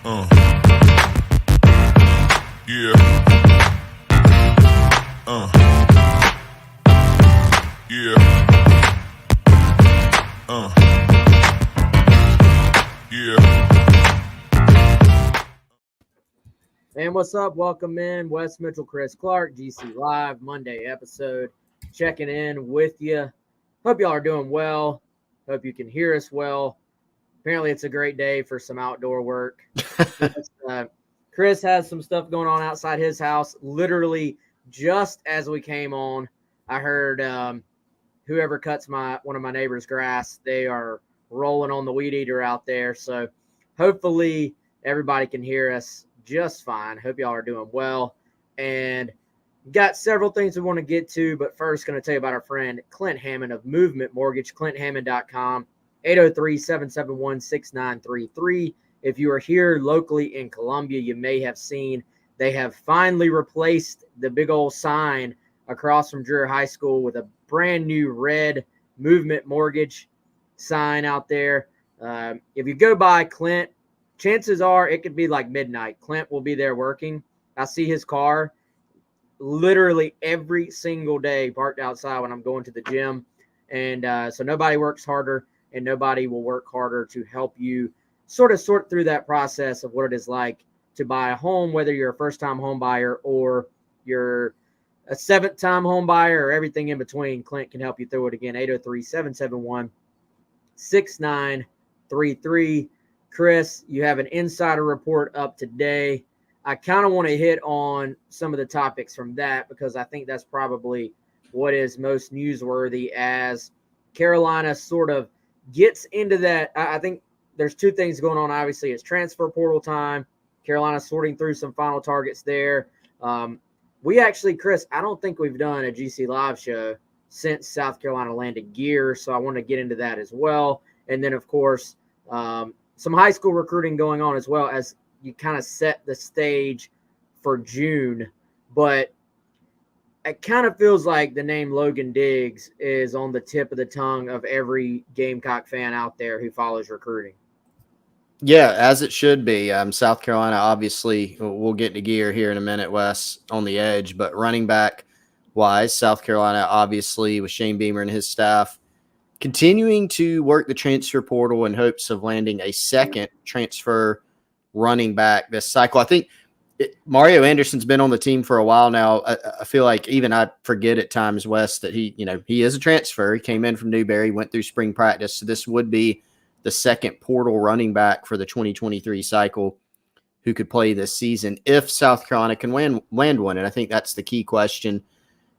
Yeah. Yeah. Yeah. And what's up? Welcome in. Wes Mitchell, Chris Clark, GC Live, Monday episode. Checking in with you. Hope y'all are doing well. Hope you can hear us well. Apparently, it's a great day for some outdoor work. Chris has some stuff going on outside his house. Literally, just as we came on, I heard whoever cuts one of my neighbor's grass, they are rolling on the weed eater out there. So hopefully everybody can hear us just fine. Hope y'all are doing well. And got several things we want to get to, but first going to tell you about our friend Clint Hammond of Movement Mortgage, clint.hammond.com, 803-771-6933. If you are here locally in Columbia, you may have seen they have finally replaced the big old sign across from Dreher High School with a brand new red Movement Mortgage sign out there. If you go by Clint, chances are it could be like midnight. Clint will be there working. I see his car literally every single day parked outside when I'm going to the gym. And so nobody works harder and nobody will work harder to help you sort of sort through that process of what it is like to buy a home, whether you're a first-time home buyer or you're a seventh-time home buyer or everything in between. Clint can help you through it. Again, 803-771-6933. Chris, you have an insider report up today. I kind of want to hit on some of the topics from that because I think that's probably what is most newsworthy as Carolina sort of gets into that. I think there's two things going on. Obviously, it's transfer portal time. Carolina sorting through some final targets there. We actually, Chris, I don't think we've done a GC Live show since South Carolina landed gear, so I want to get into that as well. And then, of course, some high school recruiting going on as well as you kind of set the stage for June. But it kind of feels like the name Logan Diggs is on the tip of the tongue of every Gamecock fan out there who follows recruiting. Yeah, as it should be. South Carolina, obviously, we'll get to gear here in a minute, Wes, on the edge. But running back-wise, South Carolina, obviously, with Shane Beamer and his staff, continuing to work the transfer portal in hopes of landing a second transfer running back this cycle. I think Mario Anderson's been on the team for a while now. I feel like even I forget at times, Wes, that he is a transfer. He came in from Newberry, went through spring practice. So this would be the second portal running back for the 2023 cycle who could play this season if South Carolina can land one. And I think that's the key question.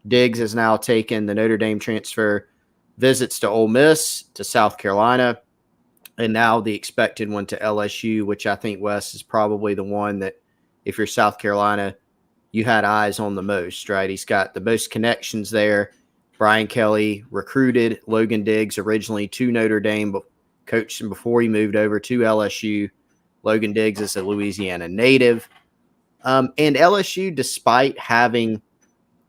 Diggs has now taken the Notre Dame transfer visits to Ole Miss, to South Carolina, and now the expected one to LSU, which I think, Wes, is probably the one that if you're South Carolina, you had eyes on the most, right? He's got the most connections there. Brian Kelly recruited Logan Diggs originally to Notre Dame, but coached him before he moved over to LSU. Logan Diggs is a Louisiana native. And LSU, despite having,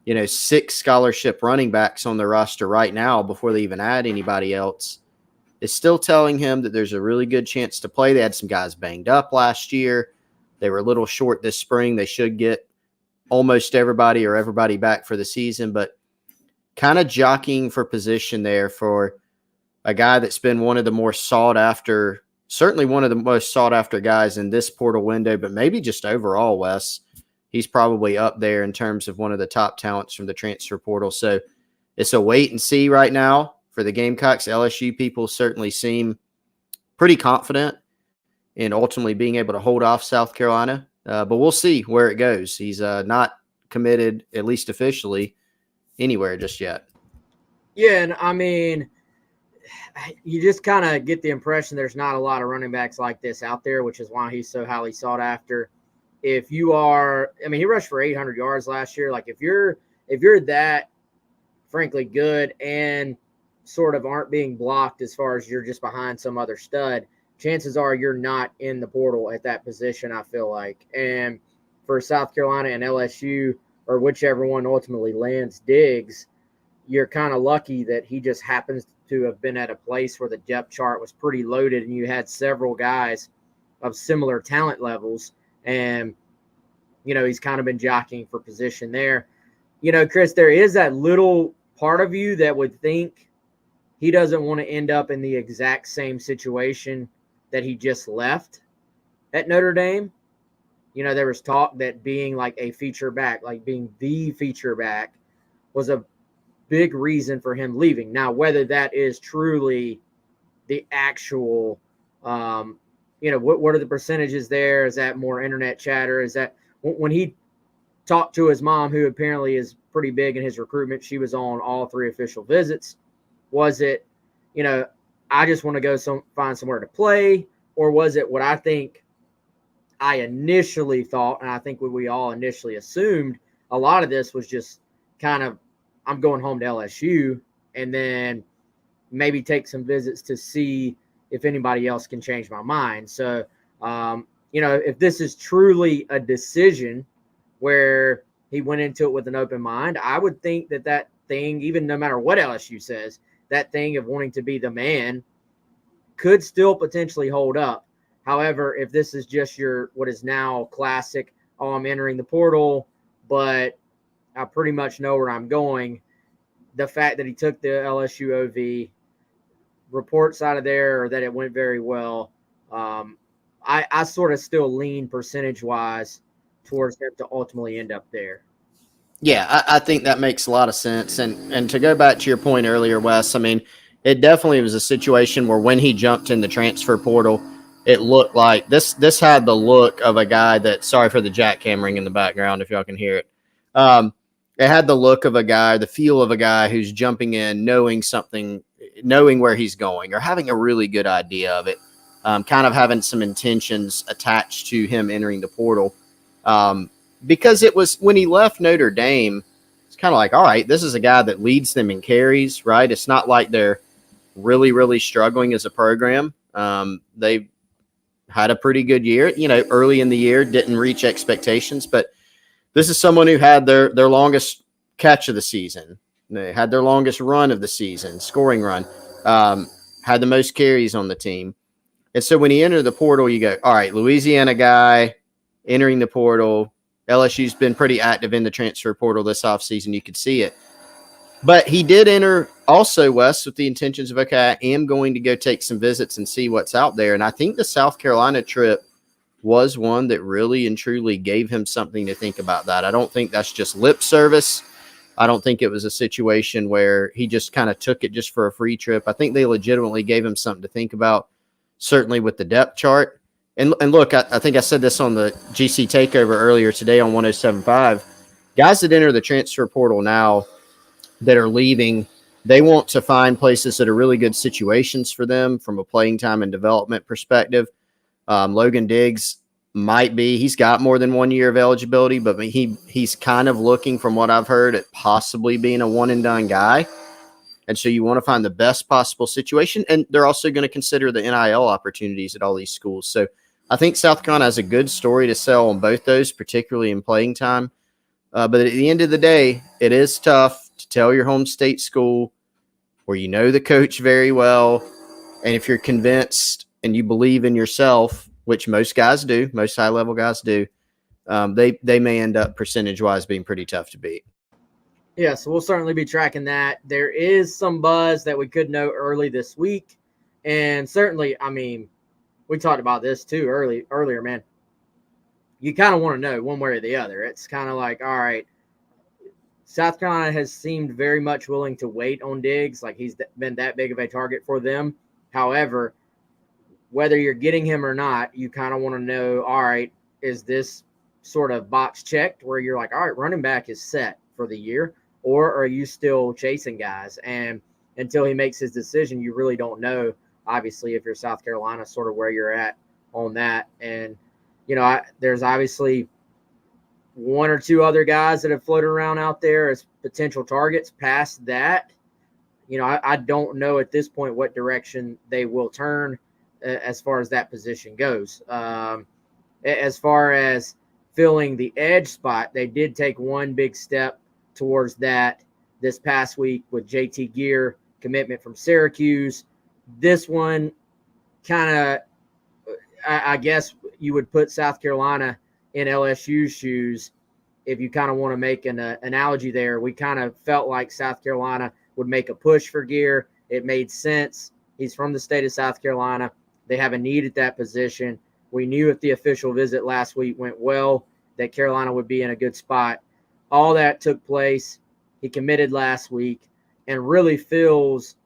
6 scholarship running backs on their roster right now before they even add anybody else, is still telling him that there's a really good chance to play. They had some guys banged up last year. They were a little short this spring. They should get almost everybody or everybody back for the season, but kind of jockeying for position there for a guy that's been one of the more sought after, certainly one of the most sought after guys in this portal window, but maybe just overall, Wes. He's probably up there in terms of one of the top talents from the transfer portal. So it's a wait and see right now for the Gamecocks. LSU people certainly seem pretty confident in ultimately being able to hold off South Carolina. But we'll see where it goes. He's not committed, at least officially, anywhere just yet. Yeah, and I mean, you just kind of get the impression there's not a lot of running backs like this out there, which is why he's so highly sought after. If you are, I mean, he rushed for 800 yards last year. Like if you're that, frankly, good and sort of aren't being blocked as far as you're just behind some other stud, chances are you're not in the portal at that position, I feel like. And for South Carolina and LSU, or whichever one ultimately lands Diggs, you're kind of lucky that he just happens to have been at a place where the depth chart was pretty loaded and you had several guys of similar talent levels. And, he's kind of been jockeying for position there. Chris, there is that little part of you that would think he doesn't want to end up in the exact same situation that he just left at Notre Dame. There was talk that being like a feature back, like being the feature back, was a big reason for him leaving. Now, whether that is truly the actual, what are the percentages there? Is that more internet chatter? Is that when he talked to his mom, who apparently is pretty big in his recruitment, she was on all 3 official visits. Was it, I just want to go find somewhere to play? Or was it what I think I initially thought, and I think what we all initially assumed, a lot of this was just kind of, I'm going home to LSU and then maybe take some visits to see if anybody else can change my mind. So, if this is truly a decision where he went into it with an open mind, I would think that thing, even no matter what LSU says, that thing of wanting to be the man could still potentially hold up. However, if this is just what is now classic, I'm entering the portal, but I pretty much know where I'm going, the fact that he took the LSU OV, reports out of there, or that it went very well, I sort of still lean percentage-wise towards him to ultimately end up there. Yeah, I think that makes a lot of sense. And to go back to your point earlier, Wes, I mean, it definitely was a situation where when he jumped in the transfer portal, it looked like this had the look of a guy that, sorry for the jackhammering in the background if y'all can hear it. It had the look of a guy, the feel of a guy who's jumping in, knowing something, knowing where he's going, or having a really good idea of it, kind of having some intentions attached to him entering the portal. Because it was when he left Notre Dame, it's kind of like, all right, this is a guy that leads them in carries, right? It's not like they're really, really struggling as a program. They had a pretty good year, early in the year, didn't reach expectations, but this is someone who had their longest catch of the season. They had their longest run of the season, scoring run, had the most carries on the team. And so when he entered the portal, you go, all right, Louisiana guy entering the portal. LSU's been pretty active in the transfer portal this offseason. You could see it. But he did enter also, Wes, with the intentions of, okay, I am going to go take some visits and see what's out there. And I think the South Carolina trip was one that really and truly gave him something to think about that. I don't think that's just lip service. I don't think it was a situation where he just kind of took it just for a free trip. I think they legitimately gave him something to think about, certainly with the depth chart. And look, I think I said this on the GC Takeover earlier today on 107.5. Guys that enter the transfer portal now that are leaving, they want to find places that are really good situations for them from a playing time and development perspective. Logan Diggs might be. He's got more than 1 year of eligibility, but he's kind of looking, from what I've heard, at possibly being a one-and-done guy. And so you want to find the best possible situation. And they're also going to consider the NIL opportunities at all these schools. So I think South Carolina has a good story to sell on both those, particularly in playing time. But at the end of the day, it is tough to tell your home state school where you know the coach very well. And if you're convinced and you believe in yourself, which most guys do, most high-level guys do, they may end up percentage-wise being pretty tough to beat. Yeah, so we'll certainly be tracking that. There is some buzz that we could know early this week. And certainly, I mean, we talked about this too earlier, man. You kind of want to know one way or the other. It's kind of like, all right, South Carolina has seemed very much willing to wait on Diggs. Like, he's been that big of a target for them. However, whether you're getting him or not, you kind of want to know, all right, is this sort of box checked where you're like, all right, running back is set for the year, or are you still chasing guys? And until he makes his decision, you really don't know, obviously, if you're South Carolina, sort of where you're at on that. And, there's obviously one or two other guys that have floated around out there as potential targets. Past that, I don't know at this point what direction they will turn as far as that position goes. As far as filling the edge spot, they did take one big step towards that this past week with JT Gear, commitment from Syracuse. This one kind of, I guess you would put South Carolina in LSU's shoes if you kind of want to make an analogy there. We kind of felt like South Carolina would make a push for Gear. It made sense. He's from the state of South Carolina. They have a need at that position. We knew if the official visit last week went well that Carolina would be in a good spot. All that took place. He committed last week and really fills,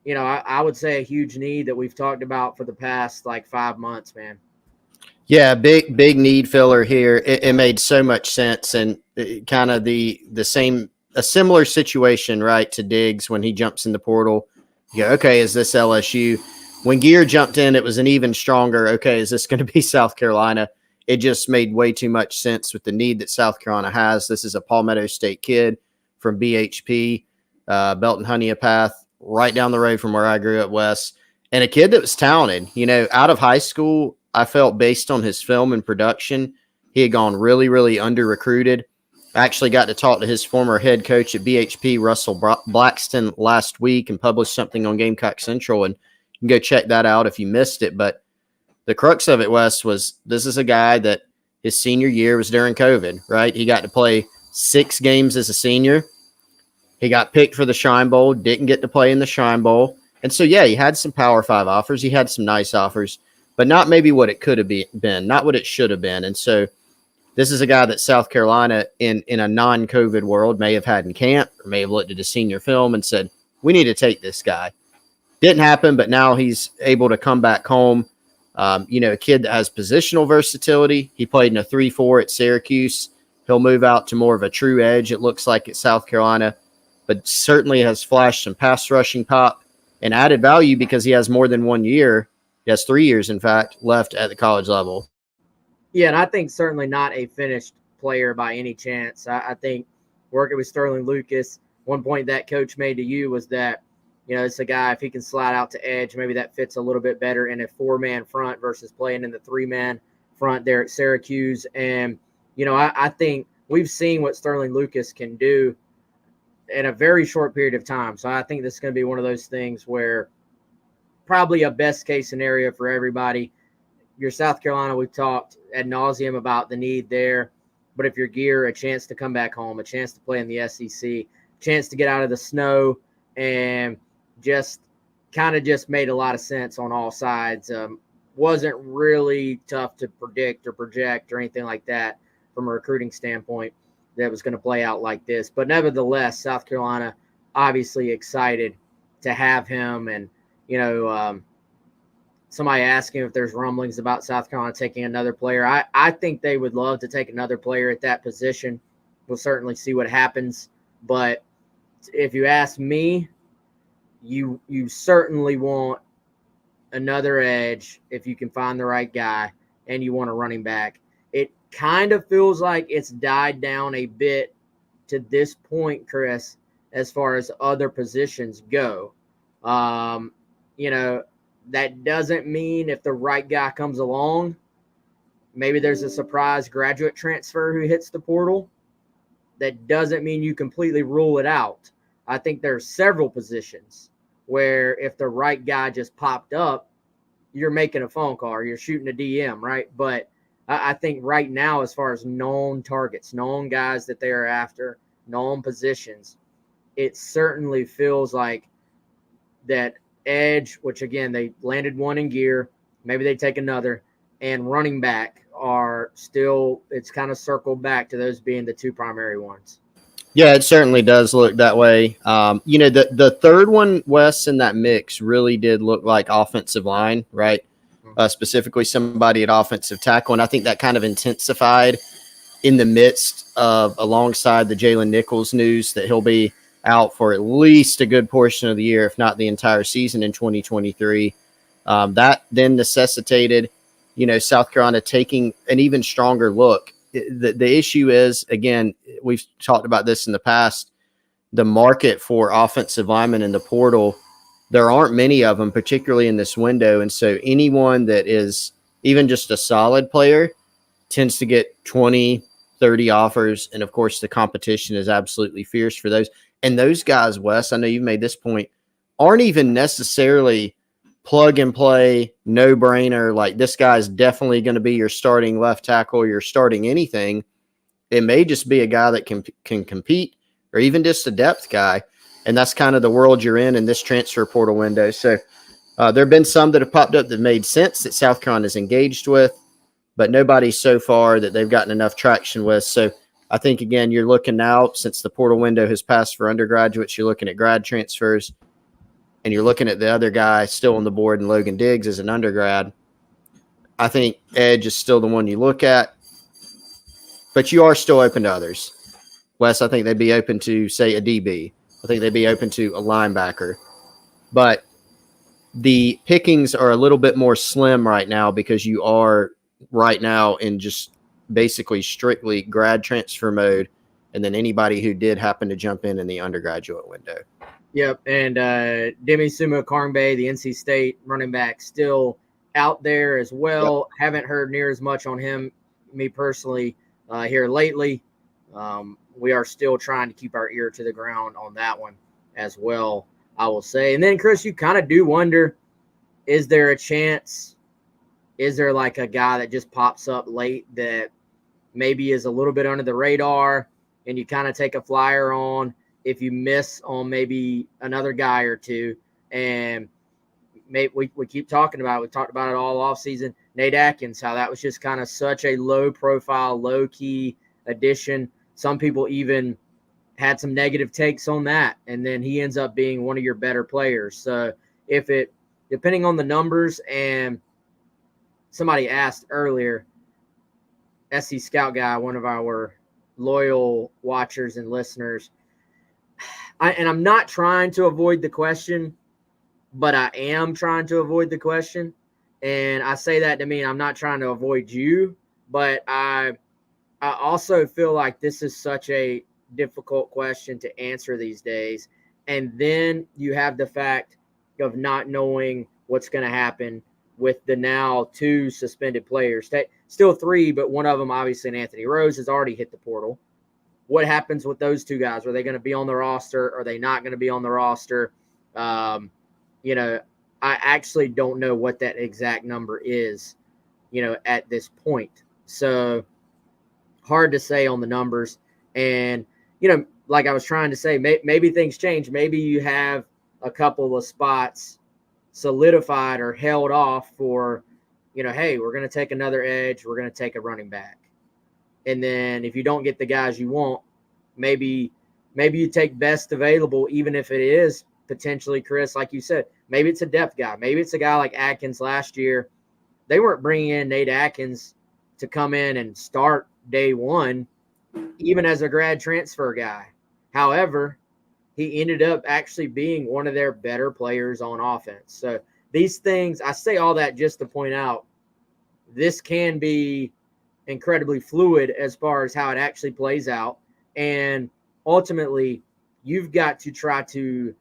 I would say a huge need that we've talked about for the past like 5 months, man. Yeah, big need filler here. It made so much sense, and kind of the same, a similar situation, right, to Diggs when he jumps in the portal. You go, okay, is this LSU? When Gear jumped in, it was an even stronger, okay, is this going to be South Carolina? It just made way too much sense with the need that South Carolina has. This is a Palmetto State kid from BHP, Belton Honeypath, right down the road from where I grew up, Wes, and a kid that was talented. Out of high school, I felt based on his film and production, he had gone really, really under-recruited. I actually got to talk to his former head coach at BHP, Russell Blackston, last week and published something on Gamecock Central, and you can go check that out if you missed it. But the crux of it, Wes, was this is a guy that his senior year was during COVID, right? He got to play 6 games as a senior. He got picked for the Shrine Bowl, didn't get to play in the Shrine Bowl. And so, yeah, he had some Power 5 offers. He had some nice offers, but not maybe what it could have been, not what it should have been. And so this is a guy that South Carolina in a non-COVID world may have had in camp or may have looked at his senior film and said, we need to take this guy. Didn't happen, but now he's able to come back home. A kid that has positional versatility. He played in a 3-4 at Syracuse. He'll move out to more of a true edge, it looks like, at South Carolina, but certainly has flashed some pass rushing pop and added value because he has more than 1 year. He has 3 years, in fact, left at the college level. Yeah, and I think certainly not a finished player by any chance. I think working with Sterling Lucas, one point that coach made to you was that, it's a guy, if he can slide out to edge, maybe that fits a little bit better in a 4-man front versus playing in the 3-man front there at Syracuse. And, I think we've seen what Sterling Lucas can do in a very short period of time. So I think this is going to be one of those things where probably a best case scenario for everybody. Your South Carolina, we've talked ad nauseum about the need there. But if you're Gear, a chance to come back home, a chance to play in the SEC, a chance to get out of the snow, and just made a lot of sense on all sides. Wasn't really tough to predict or project or anything like that from a recruiting standpoint that was going to play out like this. But nevertheless, South Carolina obviously excited to have him. And, somebody asking if there's rumblings about South Carolina taking another player. I think they would love to take another player at that position. We'll certainly see what happens. But if you ask me, you certainly want another edge if you can find the right guy, and you want a running back. It kind of feels like it's died down a bit to this point, Chris, as far as other positions go. That doesn't mean if the right guy comes along, maybe there's a surprise graduate transfer who hits the portal. That doesn't mean you completely rule it out. I think there are several positions where if the right guy just popped up, you're making a phone call or you're shooting a DM, right? But I think right now, as far as known targets, known guys that they are after, known positions, it certainly feels like that edge, which again, they landed one in Gear, maybe they take another, and running back are still, it's kind of circled back to those being the 2 primary ones. Yeah, it certainly does look that way. The third one, Wes, in that mix really did look like offensive line, right? Specifically somebody at offensive tackle. And I think that kind of intensified in the midst of alongside the Jalen Nichols news that he'll be out for at least a good portion of the year, if not the entire season in 2023. That then necessitated, South Carolina taking an even stronger look. The issue is, again, we've talked about this in the past, the market for offensive linemen in the portal, there aren't many of them, particularly in this window. And so anyone that is even just a solid player tends to get 20, 30 offers. And, of course, the competition is absolutely fierce for those. And those guys, Wes, I know you've made this point, aren't even necessarily plug and play, no brainer. Like, this guy's definitely going to be your starting left tackle, you're starting anything. It may just be a guy that can compete, or even just a depth guy. And that's kind of the world you're in this transfer portal window. So there have been some that have popped up that made sense that South Carolina is engaged with, but nobody so far that they've gotten enough traction with. So I think, again, you're looking now, since the portal window has passed for undergraduates, you're looking at grad transfers, and you're looking at the other guy still on the board, and Logan Diggs as an undergrad. I think edge is still the one you look at, but you are still open to others. Wes, I think they'd be open to, say, a DB. I think they'd be open to a linebacker. But the pickings are a little bit more slim right now because you are right now in just basically strictly grad transfer mode, and then anybody who did happen to jump in the undergraduate window. Yep, and Demi Sumo Karngbae, the NC State running back, still out there as well. Yep. Haven't heard near as much on him, me personally, here lately. We are still trying to keep our ear to the ground on that one as well, I will say. And then, Chris, you kind of do wonder, is there a chance, is there like a guy that just pops up late that maybe is a little bit under the radar and you kind of take a flyer on if you miss on maybe another guy or two? And we keep talking about it. We talked about it all offseason. Nate Atkins, how that was just kind of such a low-profile, low-key addition. Some people even had some negative takes on that, and then he ends up being one of your better players. So depending on the numbers, and somebody asked earlier, SC Scout Guy, one of our loyal watchers and listeners, and I'm not trying to avoid the question, but I am trying to avoid the question. And I say that to mean I'm not trying to avoid you, but I also feel like this is such a difficult question to answer these days. And then you have the fact of not knowing what's going to happen with the now 2 suspended players. Still 3, but one of them, obviously, and Anthony Rose, has already hit the portal. What happens with those 2 guys? Are they going to be on the roster? Are they not going to be on the roster? I actually don't know what that exact number is, at this point. So hard to say on the numbers. And, like I was trying to say, maybe things change. Maybe you have a couple of spots solidified or held off for, hey, we're going to take another edge. We're going to take a running back. And then if you don't get the guys you want, maybe you take best available, even if it is potentially, Chris, like you said, maybe it's a depth guy. Maybe it's a guy like Atkins last year. They weren't bringing in Nate Atkins to come in and start day one, even as a grad transfer guy. However, he ended up actually being one of their better players on offense. So these things, I say all that just to point out, this can be incredibly fluid as far as how it actually plays out. And ultimately, you've got to try to,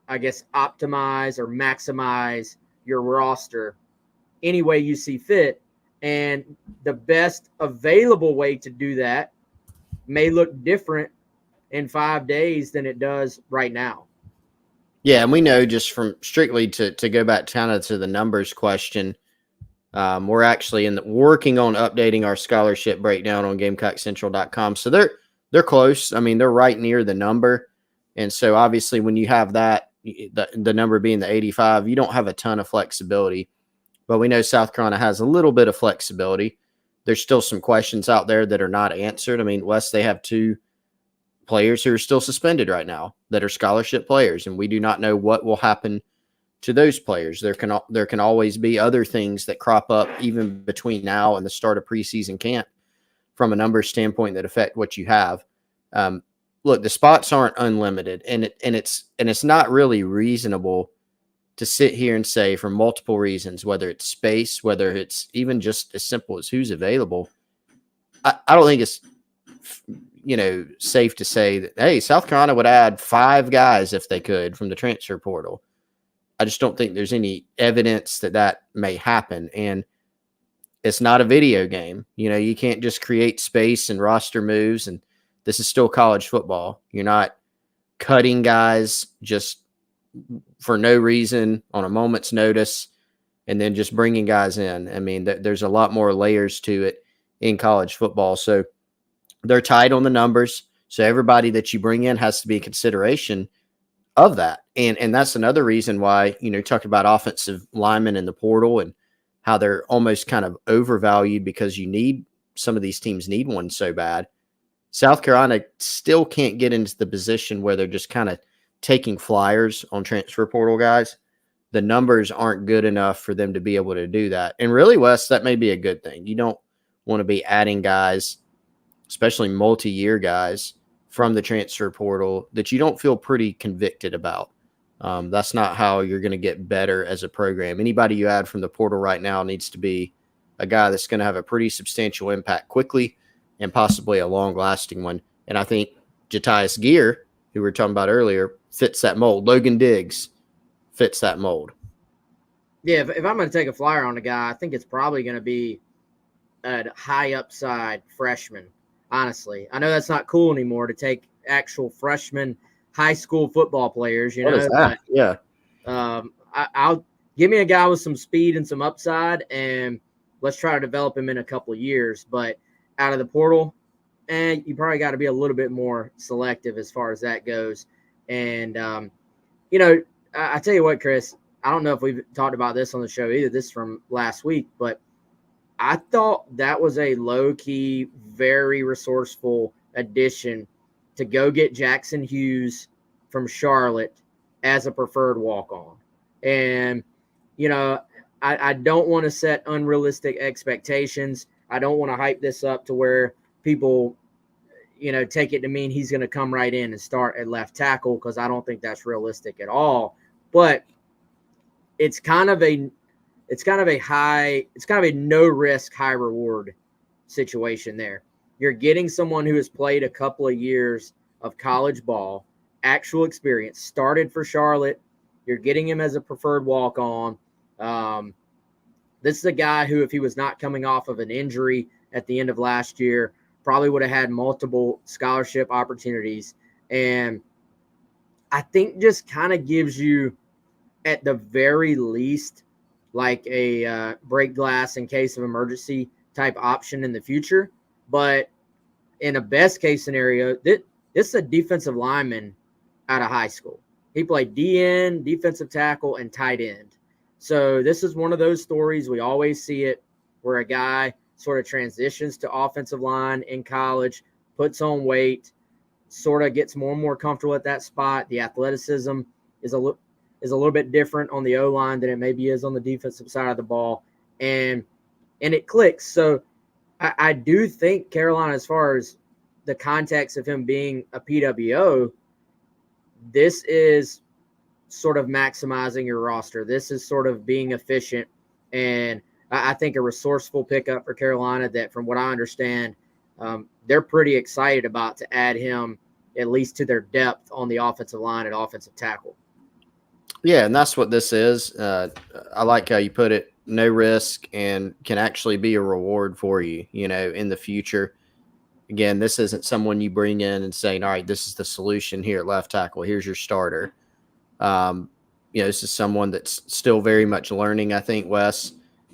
I guess, optimize or maximize your roster any way you see fit. And the best available way to do that may look different in 5 days than it does right now. Yeah, and we know, just from strictly to go back kind of to the numbers question, we're actually working on updating our scholarship breakdown on GamecockCentral.com. So they're close. I mean, they're right near the number. And so obviously when you have that, the number being the 85, you don't have a ton of flexibility. But we know South Carolina has a little bit of flexibility. There's still some questions out there that are not answered. I mean, Wes, they have 2 players who are still suspended right now that are scholarship players, and we do not know what will happen to those players. There can always be other things that crop up even between now and the start of preseason camp from a numbers standpoint that affect what you have. Look, the spots aren't unlimited, and it's not really reasonable to sit here and say, for multiple reasons, whether it's space, whether it's even just as simple as who's available. I don't think it's safe to say that, hey, South Carolina would add 5 guys if they could from the transfer portal. I just don't think there's any evidence that may happen. And it's not a video game. You can't just create space and roster moves. And this is still college football. You're not cutting guys just for no reason on a moment's notice, and then just bringing guys in. I mean, there's a lot more layers to it in college football. So they're tight on the numbers. So everybody that you bring in has to be a consideration of that. And that's another reason why, you talk about offensive linemen in the portal and how they're almost kind of overvalued because some of these teams need one so bad. South Carolina still can't get into the position where they're just kind of taking flyers on transfer portal guys. The numbers aren't good enough for them to be able to do that. And really, Wes, that may be a good thing. You don't want to be adding guys, especially multi-year guys, from the transfer portal that you don't feel pretty convicted about. That's not how you're going to get better as a program. Anybody you add from the portal right now needs to be a guy that's going to have a pretty substantial impact quickly and possibly a long-lasting one. And I think Jatius Gear, who we were talking about earlier, fits that mold. Logan Diggs fits that mold. Yeah, if I'm going to take a flyer on a guy, I think it's probably going to be a high upside freshman. Honestly, I know that's not cool anymore to take actual freshman high school football players. What is that? But, yeah. I'll give me a guy with some speed and some upside, and let's try to develop him in a couple of years. But out of the portal, you probably got to be a little bit more selective as far as that goes. And I tell you what, Chris, I don't know if we've talked about this on the show either. This is from last week, but I thought that was a low-key, very resourceful addition to go get Jackson Hughes from Charlotte as a preferred walk-on. And, I don't want to set unrealistic expectations. I don't want to hype this up to where people, take it to mean he's going to come right in and start at left tackle, because I don't think that's realistic at all. But it's kind of a no risk, high reward situation there. You're getting someone who has played a couple of years of college ball, actual experience, started for Charlotte. You're getting him as a preferred walk-on. This is a guy who, if he was not coming off of an injury at the end of last year, probably would have had multiple scholarship opportunities. And I think just kind of gives you, at the very least, like a break glass in case of emergency type option in the future. But in a best case scenario, this is a defensive lineman out of high school. He played DN, defensive tackle, and tight end. So this is one of those stories, we always see it, where a guy sort of transitions to offensive line in college, puts on weight, sort of gets more and more comfortable at that spot. The athleticism is a little bit different on the O-line than it maybe is on the defensive side of the ball. And it clicks. So I do think Carolina, as far as the context of him being a PWO, this is sort of maximizing your roster. This is sort of being efficient. And I think a resourceful pickup for Carolina that, from what I understand, they're pretty excited about to add him at least to their depth on the offensive line and offensive tackle. Yeah, and that's what this is. I like how you put it, no risk, and can actually be a reward for you, in the future. Again, this isn't someone you bring in and saying, all right, this is the solution here at left tackle. Here's your starter. This is someone that's still very much learning, I think, Wes.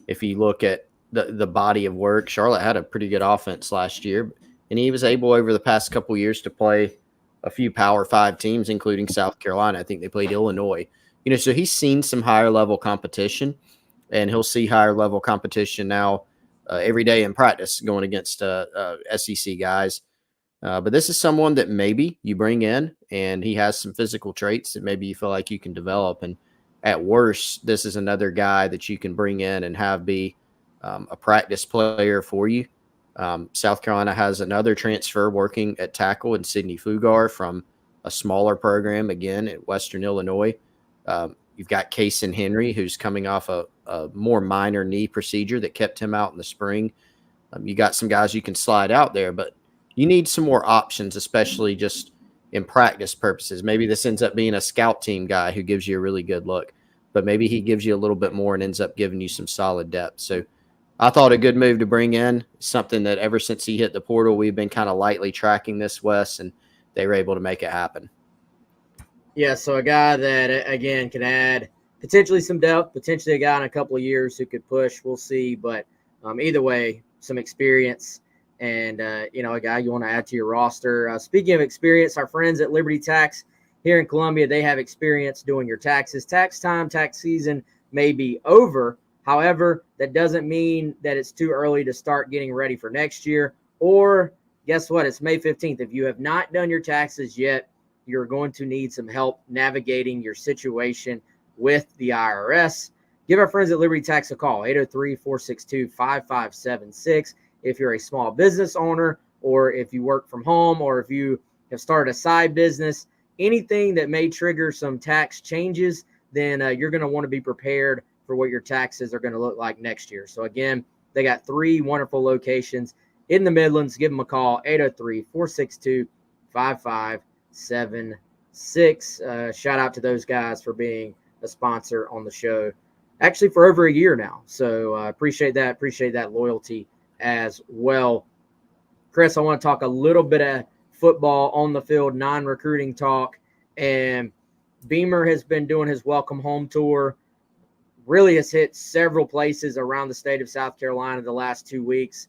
If you look at the body of work, Charlotte had a pretty good offense last year, and he was able over the past couple of years to play a few Power 5 teams, including South Carolina. I think they played Illinois. So he's seen some higher level competition, and he'll see higher level competition now every day in practice going against SEC guys. But this is someone that maybe you bring in, and he has some physical traits that maybe you feel like you can develop. And at worst, this is another guy that you can bring in and have be a practice player for you. South Carolina has another transfer working at tackle in Sidney Fugar from a smaller program, again, at Western Illinois. You've got Kaysen Henry, who's coming off a more minor knee procedure that kept him out in the spring. You got some guys you can slide out there, but you need some more options, especially just in practice purposes. Maybe this ends up being a scout team guy who gives you a really good look, but maybe he gives you a little bit more and ends up giving you some solid depth. So I thought a good move to bring in, something that ever since he hit the portal, we've been kind of lightly tracking this, Wes, and they were able to make it happen. Yeah, so a guy that, again, can add potentially some depth, potentially a guy in a couple of years who could push. We'll see. But either way, some experience and, a guy you want to add to your roster. Speaking of experience, our friends at Liberty Tax here in Columbia, they have experience doing your taxes. Tax time, tax season may be over. However, that doesn't mean that it's too early to start getting ready for next year. Or guess what? It's May 15th. If you have not done your taxes yet, you're going to need some help navigating your situation with the IRS. Give our friends at Liberty Tax a call, 803-462-5576. If you're a small business owner, or if you work from home, or if you have started a side business, anything that may trigger some tax changes, then you're going to want to be prepared for what your taxes are going to look like next year. So again, they got 3 wonderful locations in the Midlands. Give them a call, 803-462-5576. Shout out to those guys for being a sponsor on the show, actually for over a year now. So appreciate that loyalty as well. Chris, I want to talk a little bit of football on the field, non-recruiting talk. And Beamer has been doing his welcome home tour. Really has hit several places around the state of South Carolina the last 2 weeks.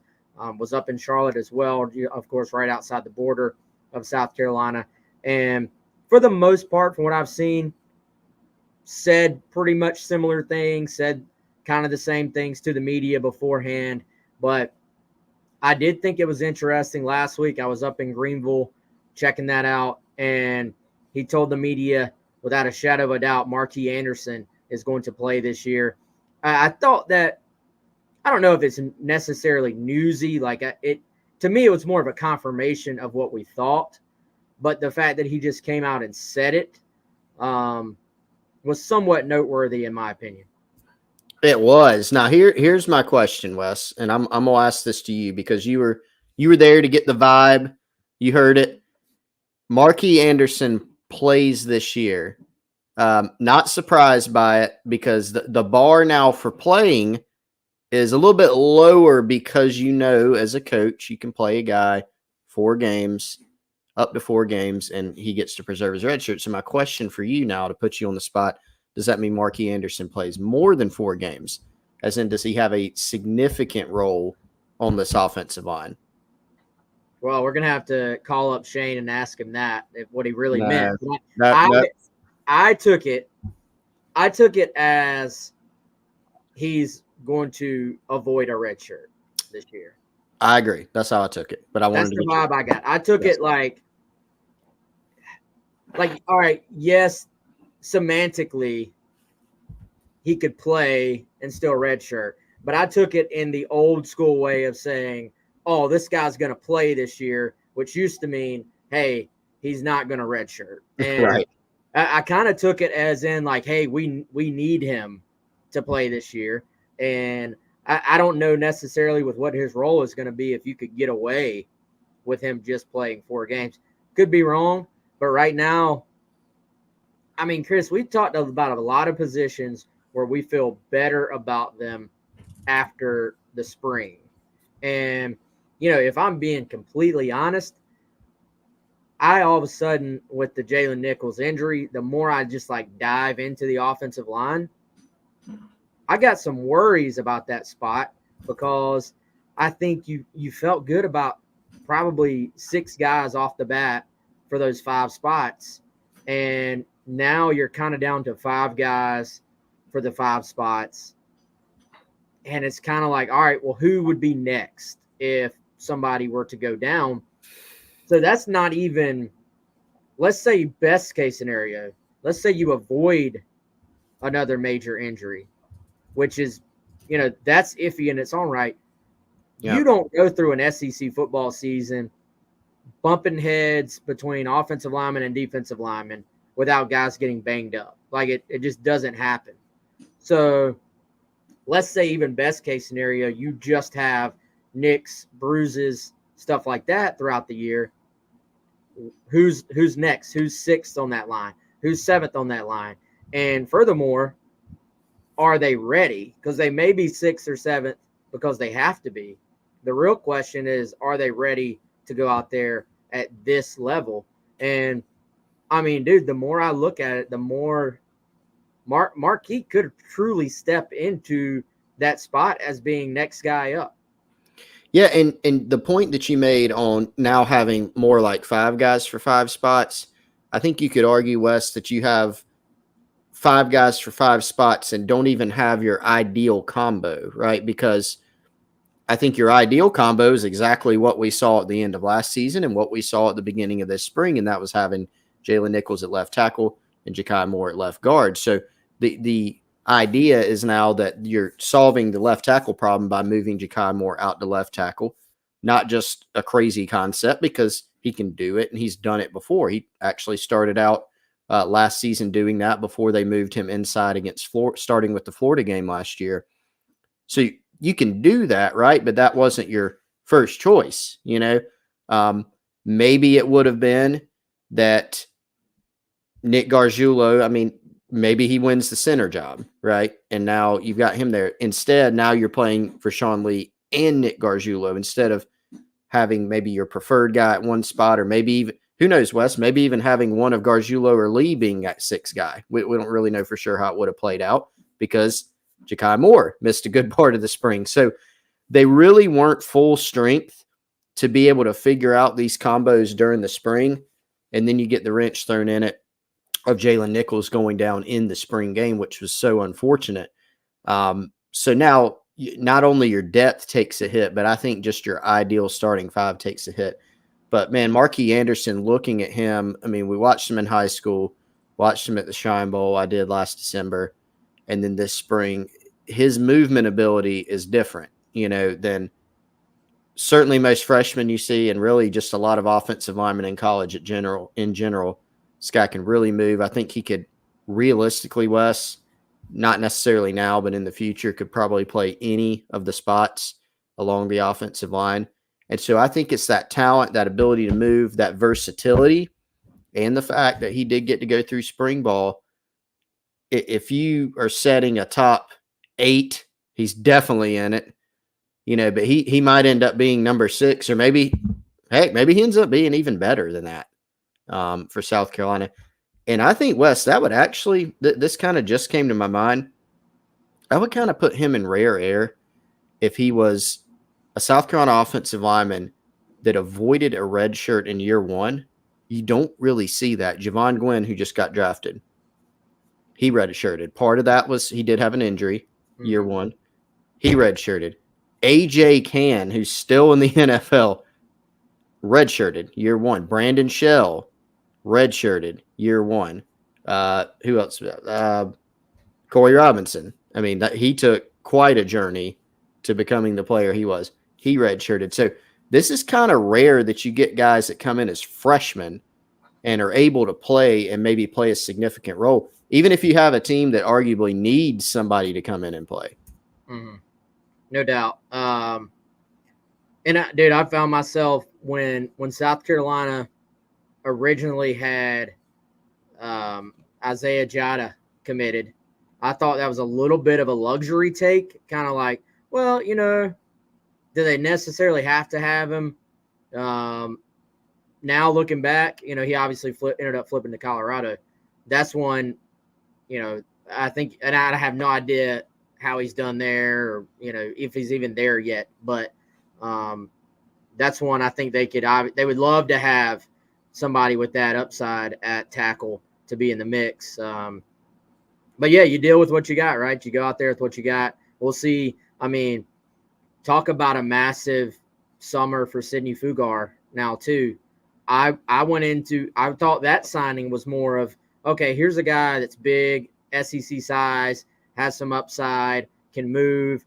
Was up in Charlotte as well, of course, right outside the border of South Carolina. And for the most part, from what I've seen, said pretty much similar things, said kind of the same things to the media beforehand. But I did think it was interesting. Last week, I was up in Greenville checking that out, and he told the media, without a shadow of a doubt, Marquis Anderson is going to play this year. I thought that, I don't know if it's necessarily newsy. To me, it was more of a confirmation of what we thought. But the fact that he just came out and said it was somewhat noteworthy, in my opinion. It was. Now here's my question, Wes, and I'm gonna ask this to you because you were there to get the vibe. You heard it. Marquis Anderson plays this year. Not surprised by it because the bar now for playing is a little bit lower because as a coach you can play a guy 4 games, up to 4 games, and he gets to preserve his red shirt. So my question for you now, to put you on the spot, does that mean Marquis Anderson plays more than 4 games? As in, does he have a significant role on this offensive line? Well, we're going to have to call up Shane and ask him what he really meant. I took it as he's going to avoid a red shirt this year. I agree. That's how I took it. But that's the vibe I got. I took it like, all right, yes, semantically, he could play and still redshirt. But I took it in the old school way of saying, oh, this guy's going to play this year, which used to mean, hey, he's not going to redshirt. And right. I kind of took it as in like, hey, we need him to play this year. And I don't know necessarily with what his role is going to be if you could get away with him just playing 4 games. Could be wrong, but right now, I mean, Chris, we've talked about a lot of positions where we feel better about them after the spring. And, if I'm being completely honest, I all of a sudden, with the Jalen Nichols injury, the more I just dive into the offensive line, I got some worries about that spot because I think you felt good about probably 6 guys off the bat for those 5 spots. And now you're kind of down to 5 guys for the 5 spots. And it's kind of like, all right, well, who would be next if somebody were to go down? So that's not even, let's say best case scenario. Let's say you avoid another major injury, which is, that's iffy in its own right. Yep. You don't go through an SEC football season bumping heads between offensive linemen and defensive linemen without guys getting banged up. It just doesn't happen. So let's say even best case scenario, you just have nicks, bruises, stuff like that throughout the year. Who's next? Who's 6th on that line? Who's 7th on that line? And furthermore, are they ready? Because they may be 6th or 7th because they have to be. The real question is, are they ready to go out there at this level? And I mean, dude, the more I look at it, the more Marquis could truly step into that spot as being next guy up. Yeah, and the point that you made on now having more like 5 guys for 5 spots, I think you could argue, Wes, that you have 5 guys for 5 spots and don't even have your ideal combo, right? Because I think your ideal combo is exactly what we saw at the end of last season and what we saw at the beginning of this spring, and that was having Jalen Nichols at left tackle and Ja'Kai Moore at left guard. So the idea is now that you're solving the left tackle problem by moving Ja'Kai Moore out to left tackle. Not just a crazy concept, because he can do it and he's done it before. He actually started out last season doing that before they moved him inside against Florida, starting with the Florida game last year. So you can do that, right? But that wasn't your first choice, you know? Maybe it would have been that Nick Gargiulo, I mean, maybe he wins the center job, right? And now you've got him there. Instead, now you're playing for Sean Lee and Nick Gargiulo instead of having maybe your preferred guy at one spot, or maybe even, who knows, Wes, maybe even having one of Gargiulo or Lee being at 6 guy. We don't really know for sure how it would have played out because Ja'Kai Moore missed a good part of the spring. So they really weren't full strength to be able to figure out these combos during the spring. And then you get the wrench thrown in it of Jalen Nichols going down in the spring game, which was so unfortunate. So now not only your depth takes a hit, but I think just your ideal starting 5 takes a hit. But, man, Marquis Anderson, looking at him, I mean, we watched him in high school, watched him at the Shrine Bowl I did last December, and then this spring, his movement ability is different, you know, than certainly most freshmen you see, and really just a lot of offensive linemen in college in general. This guy can really move. I think he could realistically, Wes, not necessarily now, but in the future, could probably play any of the spots along the offensive line. And so I think it's that talent, that ability to move, that versatility, and the fact that he did get to go through spring ball. If you are setting a top 8, he's definitely in it, you know, but he might end up being number 6, or maybe he ends up being even better than that for South Carolina. And I think, Wes, that would actually, this kind of just came to my mind. I would kind of put him in rare air if he was a South Carolina offensive lineman that avoided a red shirt in year 1. You don't really see that. Javon Gwynn, who just got drafted, he redshirted. Part of that was he did have an injury year 1. He redshirted. AJ Cann, who's still in the NFL, redshirted year 1. Brandon Shell, redshirted year 1. Who else? Corey Robinson. I mean, he took quite a journey to becoming the player he was. He redshirted. So this is kind of rare that you get guys that come in as freshmen and are able to play and maybe play a significant role, even if you have a team that arguably needs somebody to come in and play. Mm-hmm. No doubt. And I found myself when South Carolina originally had Isaiah Jada committed, I thought that was a little bit of a luxury take, kind of like, well, you know, do they necessarily have to have him? Now looking back, you know, he obviously ended up flipping to Colorado. That's one, you know, I think, and I have no idea how he's done there, or, you know, if he's even there yet. But that's one I think they would love to have somebody with that upside at tackle to be in the mix. But yeah, you deal with what you got, right? You go out there with what you got. We'll see. I mean, talk about a massive summer for Sidney Fugar now too. I thought that signing was more of, okay, here's a guy that's big, SEC size, has some upside, can move.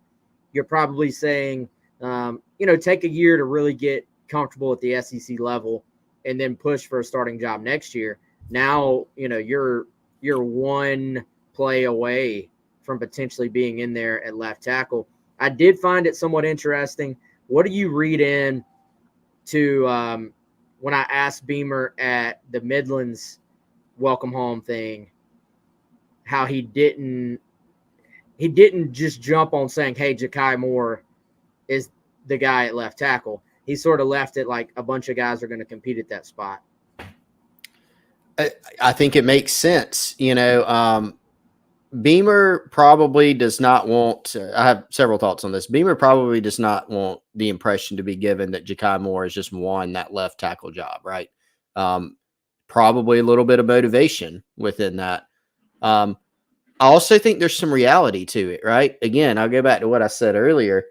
You're probably saying, you know, take a year to really get comfortable at the SEC level and then push for a starting job next year. Now, you know, you're one play away from potentially being in there at left tackle. I did find it somewhat interesting. What do you read in to when I asked Beamer at the Midlands welcome home thing, how he didn't just jump on saying, hey, Ja'Kai Moore is the guy at left tackle. He sort of left it like a bunch of guys are going to compete at that spot. I think it makes sense. Beamer probably does not want. I have several thoughts on this. Beamer probably does not want the impression to be given that Ja'Kai Moore has just won that left tackle job, right? Probably a little bit of motivation within that. I also think there's some reality to it, right? Again, I'll go back to what I said earlier.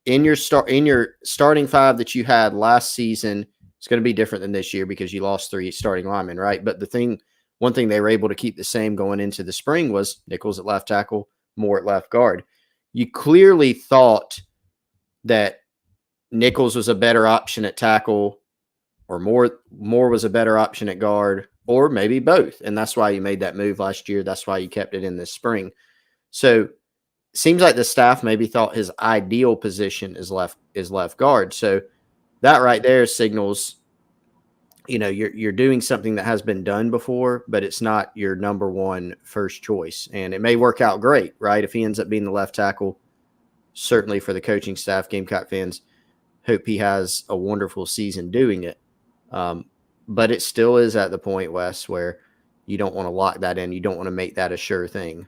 In your starting five that you had last season, it's going to be different than this year because you lost 3 starting linemen, right? But one thing they were able to keep the same going into the spring was Nichols at left tackle, Moore at left guard. You clearly thought that Nichols was a better option at tackle, or Moore was a better option at guard, or maybe both. And that's why you made that move last year. That's why you kept it in this spring. So seems like the staff maybe thought his ideal position is left guard. So that right there signals, you're doing something that has been done before, but it's not your number one first choice. And it may work out great, right? If he ends up being the left tackle, certainly for the coaching staff, Gamecock fans hope he has a wonderful season doing it. But it still is at the point, Wes, where you don't want to lock that in. You don't want to make that a sure thing.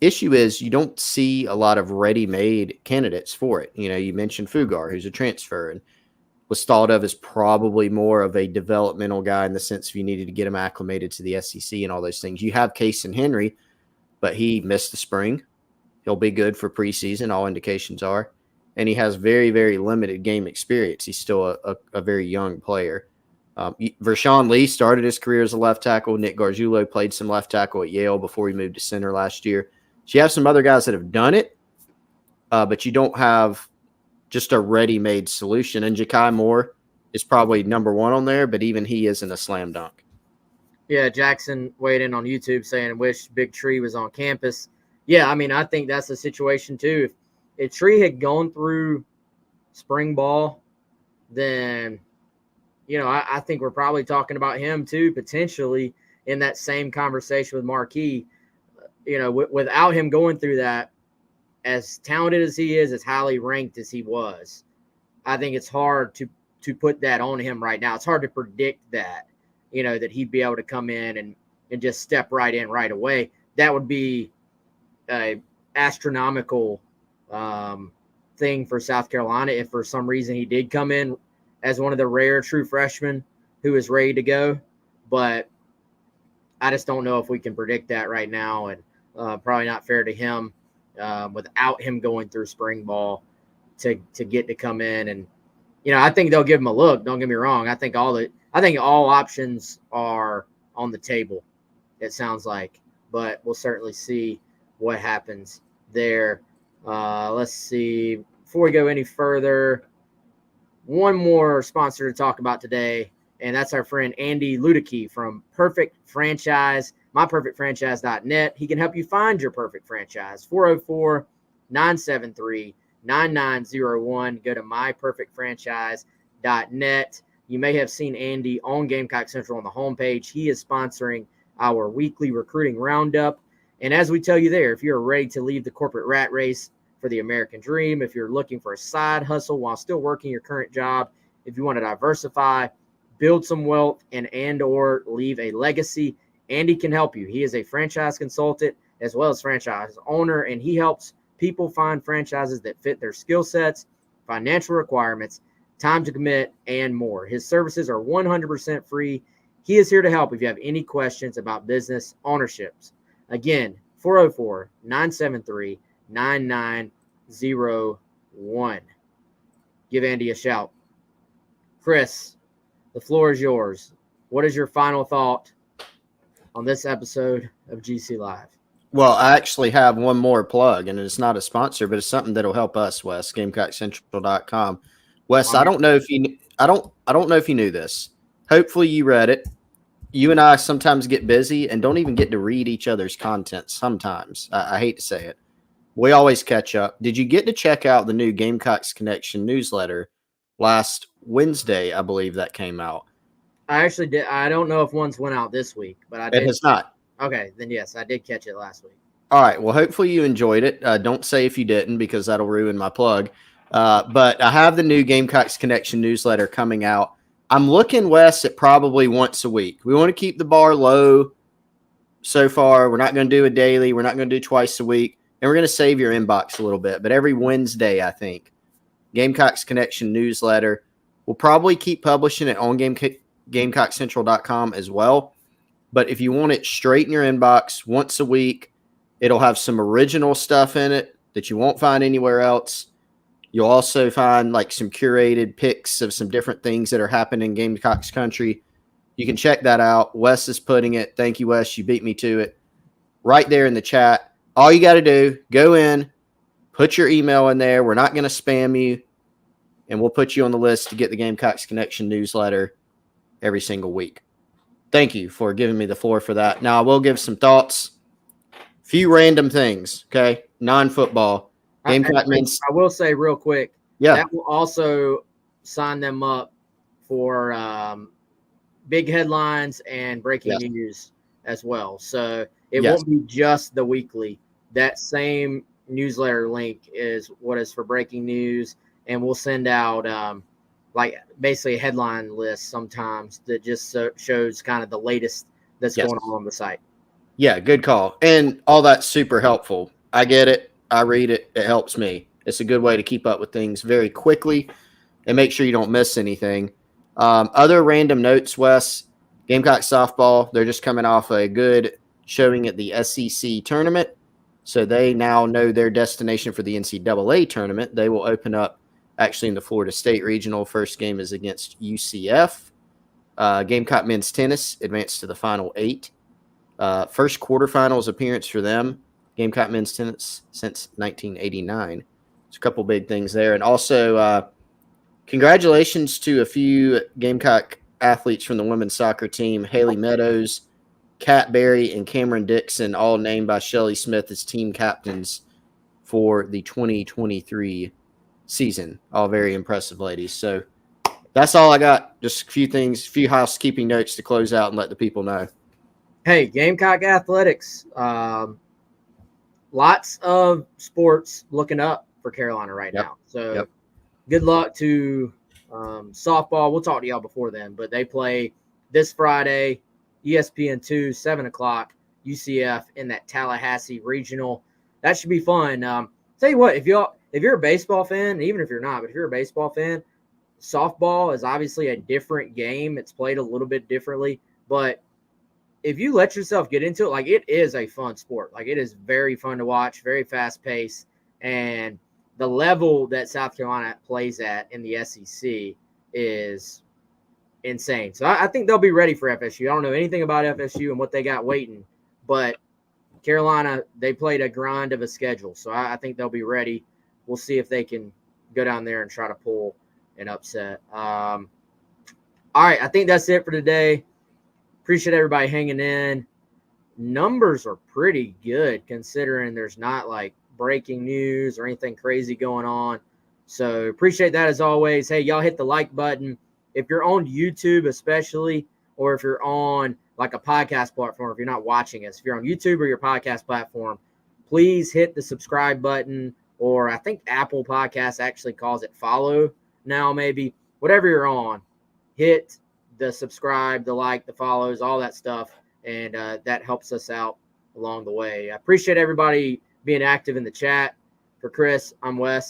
Issue is you don't see a lot of ready-made candidates for it. You mentioned Fugar, who's a transfer and was thought of as probably more of a developmental guy in the sense of you needed to get him acclimated to the SEC and all those things. You have Case and Henry, but he missed the spring. He'll be good for preseason, all indications are. And he has very, very limited game experience. He's still a very young player. Vershawn Lee started his career as a left tackle. Nick Gargiulo played some left tackle at Yale before he moved to center last year. So you have some other guys that have done it, but you don't have just a ready-made solution. And Ja'Kai Moore is probably number one on there, but even he isn't a slam dunk. Yeah, Jackson weighed in on YouTube saying, wish Big Tree was on campus. Yeah, I mean, I think that's the situation too. If Tree had gone through spring ball, then, I think we're probably talking about him too, potentially in that same conversation with Marquis. Without him going through that, as talented as he is, as highly ranked as he was, I think it's hard to put that on him right now. It's hard to predict that, that he'd be able to come in and just step right in right away. That would be a astronomical thing for South Carolina if for some reason he did come in as one of the rare true freshmen who is ready to go. But I just don't know if we can predict that right now, and probably not fair to him without him going through spring ball to get to come in. And I think they'll give him a look. Don't get me wrong. I think all options are on the table. It sounds like, but we'll certainly see what happens there. Let's see. Before we go any further, one more sponsor to talk about today, and that's our friend Andy Luedecke from Perfect Franchise, myperfectfranchise.net. He can help you find your perfect franchise. 404-973-9901. Go to myperfectfranchise.net. You may have seen Andy on Gamecock Central on the homepage. He is sponsoring our weekly recruiting roundup. And as we tell you there, if you're ready to leave the corporate rat race for the American dream, if you're looking for a side hustle while still working your current job, if you want to diversify, build some wealth, and or leave a legacy, Andy can help you. He is a franchise consultant as well as franchise owner, and he helps people find franchises that fit their skill sets, financial requirements, time to commit, and more. His services are 100% free. He is here to help if you have any questions about business ownerships. Again, 404-973-9901. Give Andy a shout. Chris, the floor is yours. What is your final thought on this episode of GC Live? Well, I actually have one more plug, and it's not a sponsor, but it's something that'll help us, Wes, GamecockCentral.com. Wes, I don't know if you knew this. Hopefully you read it. You and I sometimes get busy and don't even get to read each other's content sometimes. I hate to say it. We always catch up. Did you get to check out the new Gamecocks Connection newsletter last Wednesday? I believe that came out. I actually did. I don't know if one's went out this week, but I did. It has not. Okay, then yes, I did catch it last week. All right. Well, hopefully you enjoyed it. Don't say if you didn't, because that'll ruin my plug. But I have the new Gamecocks Connection newsletter coming out I'm looking, Wes, at probably once a week. We want to keep the bar low so far. We're not going to do a daily. We're not going to do twice a week. And we're going to save your inbox a little bit. But every Wednesday, I think, Gamecocks Connection newsletter. We'll probably keep publishing it on GamecockCentral.com as well. But if you want it straight in your inbox once a week, it'll have some original stuff in it that you won't find anywhere else. You'll also find like some curated pics of some different things that are happening in Gamecocks country. You can check that out. Wes is putting it. Thank you, Wes. You beat me to it. Right there in the chat. All you got to do, go in, put your email in there. We're not going to spam you, and we'll put you on the list to get the Gamecocks Connection newsletter every single week. Thank you for giving me the floor for that. Now, I will give some thoughts. Few random things, okay? Non-football. Gamecock men's. I will say real quick, Yeah. that will also sign them up for big headlines and breaking news as well. So it won't be just the weekly. That same newsletter link is what is for breaking news, and we'll send out like basically a headline list sometimes that just shows kind of the latest that's going on the site. Yeah, good call. And all that's super helpful. I get it. I read it. It helps me. It's a good way to keep up with things very quickly and make sure you don't miss anything. Other random notes, Wes, Gamecock softball, they're just coming off a good showing at the SEC tournament. So they now know their destination for the NCAA tournament. They will open up actually in the Florida State Regional. First game is against UCF. Gamecock men's tennis advanced to the Final 8. First quarterfinals appearance for them, Gamecock men's tennis, since 1989. There's a couple big things there. And also, congratulations to a few Gamecock athletes from the women's soccer team. Haley Meadows, Kat Berry, and Cameron Dixon, all named by Shelley Smith as team captains for the 2023 season. All very impressive ladies. So that's all I got. Just a few things, a few housekeeping notes to close out and let the people know. Hey, Gamecock athletics. Lots of sports looking up for Carolina right now. So good luck to softball. We'll talk to y'all before then, but they play this Friday, ESPN2, 7 o'clock, UCF in that Tallahassee regional. That should be fun. Tell you what, if you're a baseball fan, even if you're not, but if you're a baseball fan, softball is obviously a different game. It's played a little bit differently, but if you let yourself get into it, like, it is a fun sport. Like, it is very fun to watch, very fast paced, and the level that South Carolina plays at in the SEC is insane. So I think they'll be ready for FSU. I don't know anything about FSU and what they got waiting, but Carolina, they played a grind of a schedule. So I think they'll be ready. We'll see if they can go down there and try to pull an upset. All right, I think that's it for today. Appreciate everybody hanging in. Numbers are pretty good considering there's not like breaking news or anything crazy going on. So appreciate that as always. Hey, y'all hit the like button. If you're on YouTube especially, or if you're on like a podcast platform, if you're not watching us, if you're on YouTube or your podcast platform, please hit the subscribe button, or I think Apple Podcasts actually calls it follow now, maybe. Whatever you're on, hit the subscribe, the like, the follows, all that stuff, and that helps us out along the way. I appreciate everybody being active in the chat. For Chris, I'm Wes.